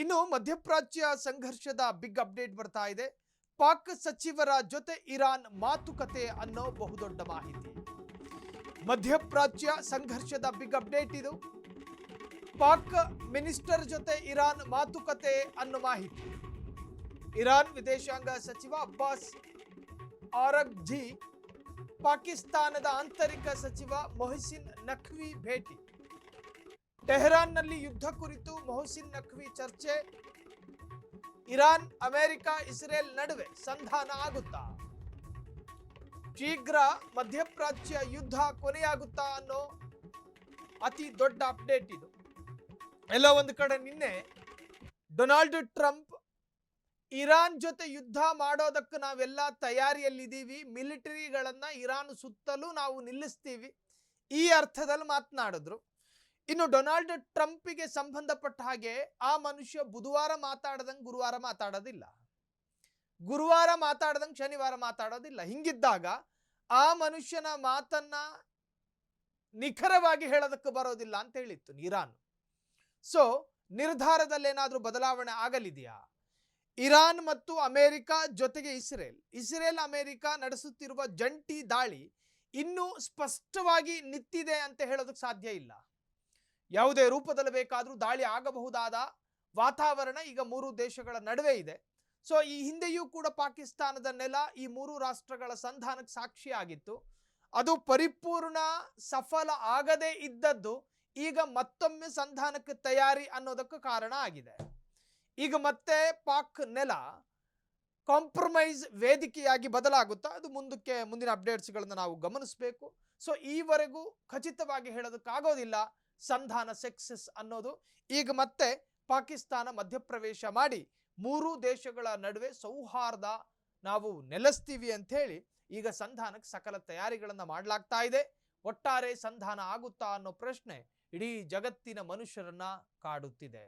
ಇನ್ನು ಮಧ್ಯಪ್ರಾಚ್ಯ ಸಂಘರ್ಷದ ಬಿಗ್ ಅಪ್ಡೇಟ್ ಬರ್ತಾ ಇದೆ. ಪಾಕ್ ಸಚಿವರ ಜೊತೆ ಇರಾನ್ ಮಾತುಕತೆ ಅನ್ನೋ ಬಹುದೊಡ್ಡ ಮಾಹಿತಿ. ಮಧ್ಯಪ್ರಾಚ್ಯ ಸಂಘರ್ಷದ ಬಿಗ್ ಅಪ್ಡೇಟ್ ಇದು. ಪಾಕ್ ಮಿನಿಸ್ಟರ್ ಜೊತೆ ಇರಾನ್ ಮಾತುಕತೆ ಅನ್ನೋ ಮಾಹಿತಿ. ಇರಾನ್ ವಿದೇಶಾಂಗ ಸಚಿವ ಅಬ್ಬಾಸ್ ಆರಗ್ಜಿ ಪಾಕಿಸ್ತಾನದ ಆಂತರಿಕ ಸಚಿವ ಮೊಹಸಿನ್ ನಖ್ವಿ ಭೇಟಿ. ಟೆಹರಾನ್ನಲ್ಲಿ ಯುದ್ಧ ಕುರಿತು ಮೊಹಸಿನ್ ನಖ್ವಿ ಚರ್ಚೆ. ಇರಾನ್, ಅಮೆರಿಕ, ಇಸ್ರೇಲ್ ನಡುವೆ ಸಂಧಾನ ಆಗುತ್ತಾ? ಶೀಘ್ರ ಮಧ್ಯಪ್ರಾಚ್ಯ ಯುದ್ಧ ಕೊನೆಯಾಗುತ್ತಾ ಅನ್ನೋ ಅತಿ ದೊಡ್ಡ ಅಪ್ಡೇಟ್ ಇದು. ಎಲ್ಲ ಒಂದು ಕಡೆ ನಿನ್ನೆ ಡೊನಾಲ್ಡ್ ಟ್ರಂಪ್ ಇರಾನ್ ಜೊತೆ ಯುದ್ಧ ಮಾಡೋದಕ್ಕೆ ನಾವೆಲ್ಲ ತಯಾರಿಯಲ್ಲಿದ್ದೀವಿ, ಮಿಲಿಟರಿಗಳನ್ನ ಇರಾನ್ ಸುತ್ತಲೂ ನಾವು ನಿಲ್ಲಿಸ್ತೀವಿ, ಈ ಅರ್ಥದಲ್ಲಿ ಮಾತನಾಡಿದ್ರು. ಇನ್ನು ಡೊನಾಲ್ಡ್ ಟ್ರಂಪ್ಗೆ ಸಂಬಂಧಪಟ್ಟ ಹಾಗೆ ಆ ಮನುಷ್ಯ ಬುಧವಾರ ಮಾತಾಡದಂಗೆ ಗುರುವಾರ ಮಾತಾಡೋದಿಲ್ಲ, ಗುರುವಾರ ಮಾತಾಡದಂಗೆ ಶನಿವಾರ ಮಾತಾಡೋದಿಲ್ಲ. ಹಿಂಗಿದ್ದಾಗ ಆ ಮನುಷ್ಯನ ಮಾತನ್ನ ನಿಖರವಾಗಿ ಹೇಳೋದಕ್ಕೆ ಬರೋದಿಲ್ಲ ಅಂತ ಹೇಳಿತ್ತು ಇರಾನ್. ಸೊ ನಿರ್ಧಾರದಲ್ಲಿ ಏನಾದರೂ ಬದಲಾವಣೆ ಆಗಲಿದೆಯಾ? ಇರಾನ್ ಮತ್ತು ಅಮೆರಿಕ ಜೊತೆಗೆ ಇಸ್ರೇಲ್ ಅಮೆರಿಕ ನಡೆಸುತ್ತಿರುವ ಜಂಟಿ ದಾಳಿ ಇನ್ನೂ ಸ್ಪಷ್ಟವಾಗಿ ನಿಂತಿದೆ ಅಂತ ಹೇಳೋದಕ್ಕೆ ಸಾಧ್ಯ ಇಲ್ಲ. ಯಾವುದೇ ರೂಪದಲ್ಲಿ ಬೇಕಾದರೂ ದಾಳಿ ಆಗಬಹುದಾದ ವಾತಾವರಣ ಈಗ ಮೂರು ದೇಶಗಳ ನಡುವೆ ಇದೆ. ಸೊ ಈ ಹಿಂದೆಯೂ ಕೂಡ ಪಾಕಿಸ್ತಾನದ ನೆಲ ಈ ಮೂರು ರಾಷ್ಟ್ರಗಳ ಸಂಧಾನಕ್ಕೆ ಸಾಕ್ಷಿಯಾಗಿತ್ತು. ಅದು ಪರಿಪೂರ್ಣ ಸಫಲ ಆಗದೇ ಇದ್ದದ್ದು ಈಗ ಮತ್ತೊಮ್ಮೆ ಸಂಧಾನಕ್ಕೆ ತಯಾರಿ ಅನ್ನೋದಕ್ಕೆ ಕಾರಣ ಆಗಿದೆ. ಈಗ ಮತ್ತೆ ಪಾಕ್ ನೆಲ ಕಾಂಪ್ರಮೈಸ್ ವೇದಿಕೆಯಾಗಿ ಬದಲಾಗುತ್ತಾ? ಅದು ಮುಂದಿನ ಅಪ್ಡೇಟ್ಸ್ಗಳನ್ನು ನಾವು ಗಮನಿಸಬೇಕು. ಸೊ ಈವರೆಗೂ ಖಚಿತವಾಗಿ ಹೇಳೋದಕ್ಕಾಗೋದಿಲ್ಲ ಸಂಧಾನ ಸಕ್ಸಸ್ ಅನ್ನೋದು. ಈಗ ಮತ್ತೆ ಪಾಕಿಸ್ತಾನ ಮಧ್ಯಪ್ರವೇಶ ಮಾಡಿ ಮೂರು ದೇಶಗಳ ನಡುವೆ ಸೌಹಾರ್ದ ನಾವು ನೆಲೆಸ್ತೀವಿ ಅಂತ ಹೇಳಿ ಈಗ ಸಂಧಾನಕ್ಕೆ ಸಕಲ ತಯಾರಿಗಳನ್ನು ಮಾಡಲಾಗ್ತಾ ಇದೆ. ಒಟ್ಟಾರೆ ಸಂಧಾನ ಆಗುತ್ತಾ ಅನ್ನೋ ಪ್ರಶ್ನೆ ಇಡೀ ಜಗತ್ತಿನ ಮನುಷ್ಯರನ್ನ ಕಾಡುತ್ತಿದೆ.